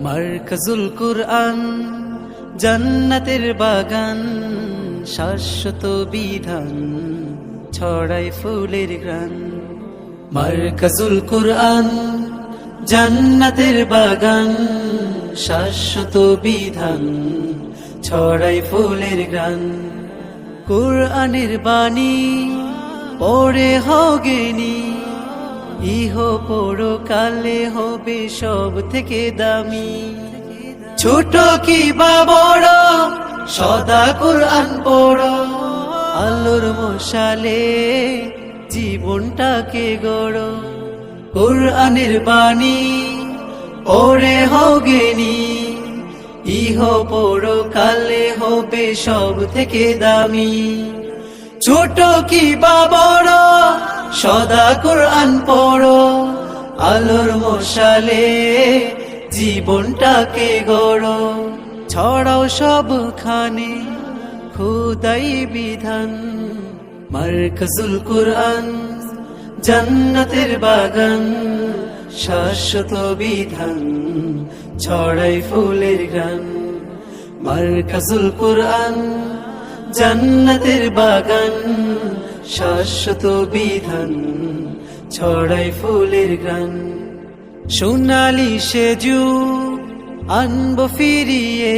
মারকাজুল কুরআন জান্নাতের বাগান, শাশ্বত বিধান ছড়ায় ফুলের ঘ্রাণ। মারকাজুল কুরআন জান্নাতের বাগান, শাশ্বত বিধান ছড়ায় ফুলের ঘ্রাণ। কুরআনের বাণী পড়ে হগেনি, ইহ পরকালে হবে সব থেকে দামি। ছোট কি বা বড় সদা কুরআন পড়ো, আলোর মশালে জীবনটাকে গড়ো। কুরআনের বাণী পড়ে হগেনি, ইহ পরকালে হবে সব থেকে দামি। ছোট কি বা বড় সদা কুরআন পড়ো, আলোর মশালে জীবনটাকে গড়ো। ছড়াও সবখানে খোদাই বিধান, মারকাজুল কুরআন জান্নাতের বাগান, শাশ্বত বিধান ছড়াই ফুলের ঘ্রাণ। মারকাজুল কুরআন জান্নাতের বাগান, শাশ্বত বিধান ছড়াই ফুলের ঘ্রাণ। সোনালি সে যুগ আনব ফিরিয়ে,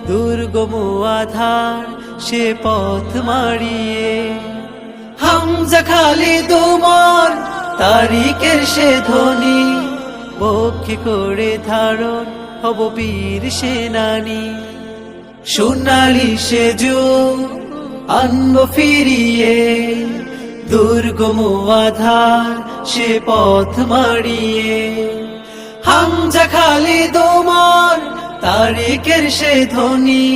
দুর্গম আধার সে পথ মারিয়ে। হামজা খালিদ ওমর তারিকের সে ধ্বনি, বক্ষে করে ধারণ হব বীর সেনানী। সোনালি সে যুগ আনব ফিরিয়ে, দুর্গম আধার সে পথ মারিয়ে। হামজা খালিদ ওমর তারিকের সে ধ্বনি,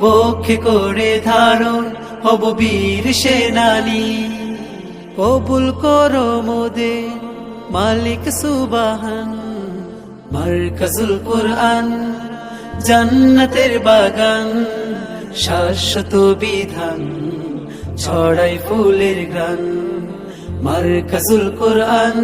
বক্ষে করে ধারণ হব বীর সেনানী। কবুল করো মোদের মালিক সুবহান, মারকাজুল কুরআন জান্নাতের বাগান, শাশ্বত বিধান ছড়াই ফুলের ঘ্রাণ। মারকাজুল কুরআন।